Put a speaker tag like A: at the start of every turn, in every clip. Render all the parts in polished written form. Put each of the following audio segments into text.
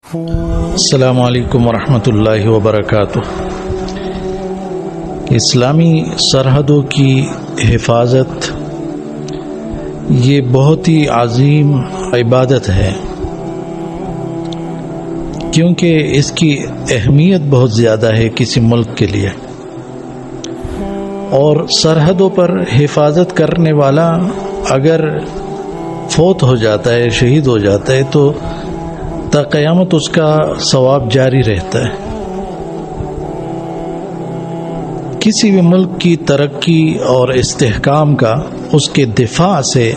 A: السلام علیکم ورحمۃ اللہ وبرکاتہ۔ اسلامی سرحدوں کی حفاظت یہ بہت ہی عظیم عبادت ہے، کیونکہ اس کی اہمیت بہت زیادہ ہے کسی ملک کے لیے، اور سرحدوں پر حفاظت کرنے والا اگر فوت ہو جاتا ہے، شہید ہو جاتا ہے، تو تا قیامت اس کا ثواب جاری رہتا ہے۔ کسی بھی ملک کی ترقی اور استحکام کا اس کے دفاع سے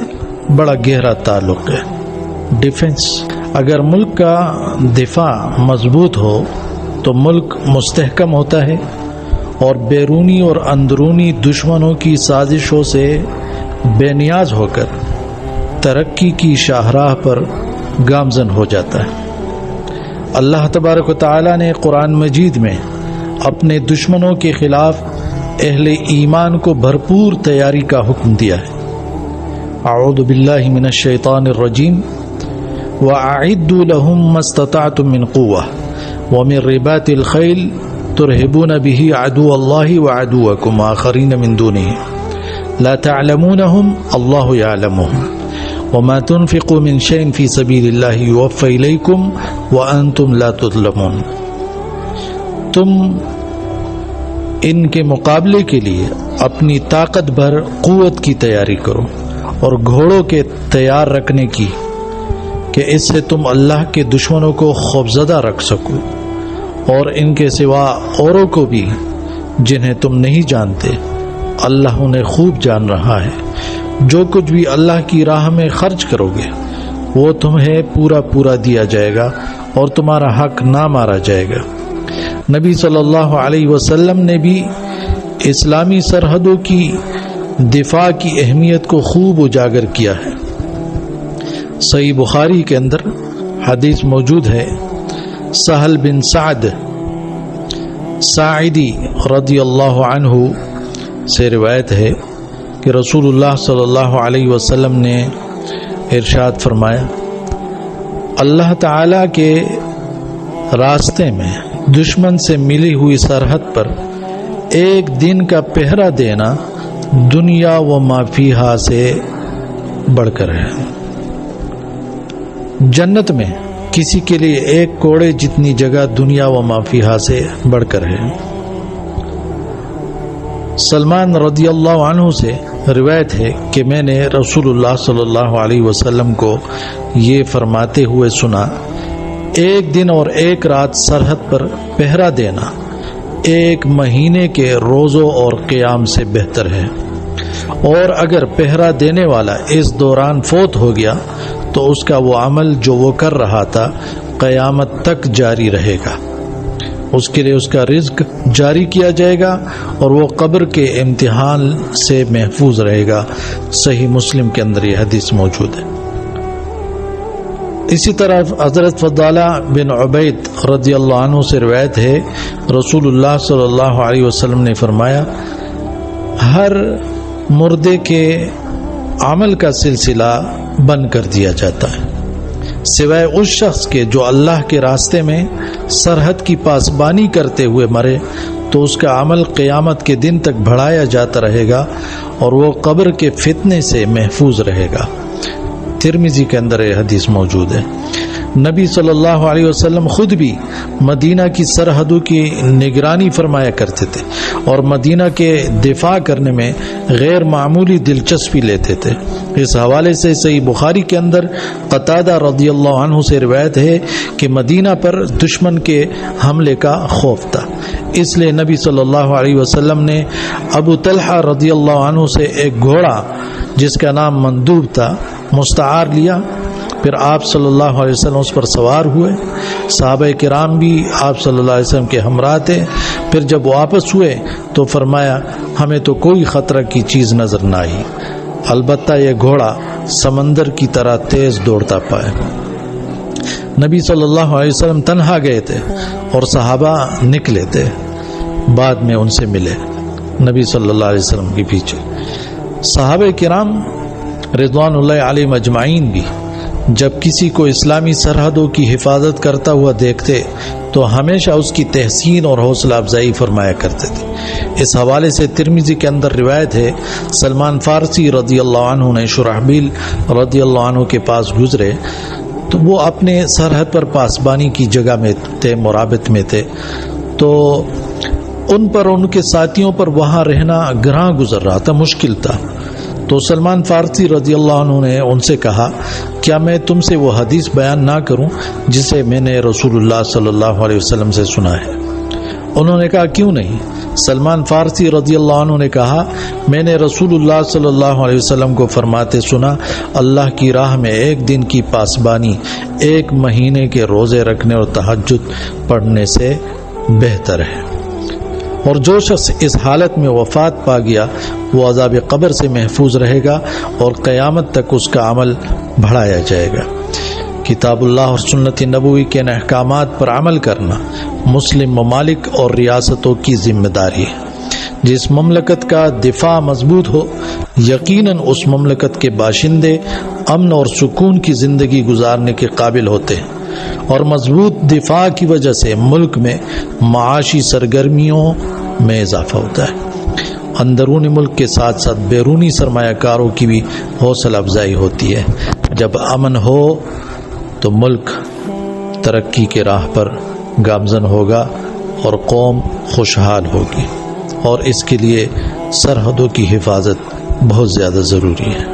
A: بڑا گہرا تعلق ہے۔ ڈیفنس، اگر ملک کا دفاع مضبوط ہو تو ملک مستحکم ہوتا ہے اور بیرونی اور اندرونی دشمنوں کی سازشوں سے بے نیاز ہو کر ترقی کی شاہراہ پر گامزن ہو جاتا ہے۔ اللہ تبارک و تعالی نے قرآن مجید میں اپنے دشمنوں کے خلاف اہل ایمان کو بھرپور تیاری کا حکم دیا ہے۔ اعوذ باللہ من الشیطان الرجیم وَأَعِدُّوا لَهُم مَّا اسْتَطَعْتُم مِّن قُوَّةٍ وَمِن رِّبَاطِ الْخَيْلِ تُرْهِبُونَ بِهِ عَدُوَّ اللَّهِ وَعَدُوَّكُمْ وَآخَرِينَ مِن دُونِهِمْ لَا تَعْلَمُونَهُمْ اللَّهُ يَعْلَمُهُمْ وَمَا تُنْفِقُوا مِنْ شَيْءٍ فِي سَبِيلِ اللَّهِ يُوَفَّ إِلَيْكُمْ وَأَنْتُمْ لَا تُظْلَمُونَ۔ تم ان کے مقابلے کے لیے اپنی طاقت بھر قوت کی تیاری کرو اور گھوڑوں کے تیار رکھنے کی، کہ اس سے تم اللہ کے دشمنوں کو خوفزدہ رکھ سکو، اور ان کے سوا اوروں کو بھی جنہیں تم نہیں جانتے اللہ انہیں خوب جان رہا ہے۔ جو کچھ بھی اللہ کی راہ میں خرچ کرو گے وہ تمہیں پورا پورا دیا جائے گا اور تمہارا حق نہ مارا جائے گا۔ نبی صلی اللہ علیہ وسلم نے بھی اسلامی سرحدوں کی دفاع کی اہمیت کو خوب اجاگر کیا ہے۔ صحیح بخاری کے اندر حدیث موجود ہے، سہل بن سعد ساعدی رضی اللہ عنہ سے روایت ہے کہ رسول اللہ صلی اللہ علیہ وسلم نے ارشاد فرمایا، اللہ تعالی کے راستے میں دشمن سے ملی ہوئی سرحد پر ایک دن کا پہرا دینا دنیا و ما فیہا سے بڑھ کر ہے۔ جنت میں کسی کے لیے ایک کوڑے جتنی جگہ دنیا و ما فیہا سے بڑھ کر ہے۔ سلمان رضی اللہ عنہ سے روایت ہے کہ میں نے رسول اللہ صلی اللہ علیہ وسلم کو یہ فرماتے ہوئے سنا، ایک دن اور ایک رات سرحد پر پہرا دینا ایک مہینے کے روزوں اور قیام سے بہتر ہے، اور اگر پہرا دینے والا اس دوران فوت ہو گیا تو اس کا وہ عمل جو وہ کر رہا تھا قیامت تک جاری رہے گا، اس کے لیے اس کا رزق جاری کیا جائے گا اور وہ قبر کے امتحان سے محفوظ رہے گا۔ صحیح مسلم کے اندر یہ حدیث موجود ہے۔ اسی طرح حضرت فضالہ بن عبید رضی اللہ عنہ سے روایت ہے، رسول اللہ صلی اللہ علیہ وسلم نے فرمایا، ہر مردے کے عمل کا سلسلہ بند کر دیا جاتا ہے سوائے اس شخص کے جو اللہ کے راستے میں سرحد کی پاسبانی کرتے ہوئے مرے، تو اس کا عمل قیامت کے دن تک بڑھایا جاتا رہے گا اور وہ قبر کے فتنے سے محفوظ رہے گا۔ ترمذی کے اندر یہ حدیث موجود ہے۔ نبی صلی اللہ علیہ وسلم خود بھی مدینہ کی سرحدوں کی نگرانی فرمایا کرتے تھے اور مدینہ کے دفاع کرنے میں غیر معمولی دلچسپی لیتے تھے۔ اس حوالے سے صحیح بخاری کے اندر قتادہ رضی اللہ عنہ سے روایت ہے کہ مدینہ پر دشمن کے حملے کا خوف تھا، اس لیے نبی صلی اللہ علیہ وسلم نے ابو طلحہ رضی اللہ عنہ سے ایک گھوڑا جس کا نام مندوب تھا مستعار لیا، پھر آپ صلی اللہ علیہ وسلم اس پر سوار ہوئے، صحابہ کرام بھی آپ صلی اللہ علیہ وسلم کے ہمراہ تھے۔ پھر جب واپس ہوئے تو فرمایا، ہمیں تو کوئی خطرہ کی چیز نظر نہ آئی، البتہ یہ گھوڑا سمندر کی طرح تیز دوڑتا پائے۔ نبی صلی اللہ علیہ وسلم تنہا گئے تھے اور صحابہ نکلے تھے، بعد میں ان سے ملے نبی صلی اللہ علیہ وسلم کے پیچھے۔ صحابہ کرام رضوان اللہ علیہ مجمعین بھی جب کسی کو اسلامی سرحدوں کی حفاظت کرتا ہوا دیکھتے تو ہمیشہ اس کی تحسین اور حوصلہ افزائی فرمایا کرتے تھے۔ اس حوالے سے ترمذی کے اندر روایت ہے، سلمان فارسی رضی اللہ عنہ نے شرحبیل رضی اللہ عنہ کے پاس گزرے تو وہ اپنے سرحد پر پاسبانی کی جگہ میں تھے، مرابط میں تھے، تو ان پر ان کے ساتھیوں پر وہاں رہنا گراں گزر رہا تھا، مشکل تھا۔ تو سلمان فارسی رضی اللہ عنہ نے ان سے کہا، کیا میں تم سے وہ حدیث بیان نہ کروں جسے میں نے رسول اللہ صلی اللہ علیہ وسلم سے سنا ہے؟ انہوں نے کہا کیوں نہیں؟ سلمان فارسی رضی اللہ عنہ نے کہا، میں نے رسول اللہ صلی اللہ علیہ وسلم کو فرماتے سنا، اللہ کی راہ میں ایک دن کی پاسبانی 1 مہینے کے روزے رکھنے اور تہجد پڑھنے سے بہتر ہے، اور جو شخص اس حالت میں وفات پا گیا وہ عذاب قبر سے محفوظ رہے گا اور قیامت تک اس کا عمل بڑھایا جائے گا۔ کتاب اللہ اور سنت نبوی کے احکامات پر عمل کرنا مسلم ممالک اور ریاستوں کی ذمہ داری ہے۔ جس مملکت کا دفاع مضبوط ہو، یقیناً اس مملکت کے باشندے امن اور سکون کی زندگی گزارنے کے قابل ہوتے ہیں، اور مضبوط دفاع کی وجہ سے ملک میں معاشی سرگرمیوں میں اضافہ ہوتا ہے۔ اندرونی ملک کے ساتھ ساتھ بیرونی سرمایہ کاروں کی بھی حوصلہ افزائی ہوتی ہے۔ جب امن ہو تو ملک ترقی کے راہ پر گامزن ہوگا اور قوم خوشحال ہوگی، اور اس کے لیے سرحدوں کی حفاظت بہت زیادہ ضروری ہے۔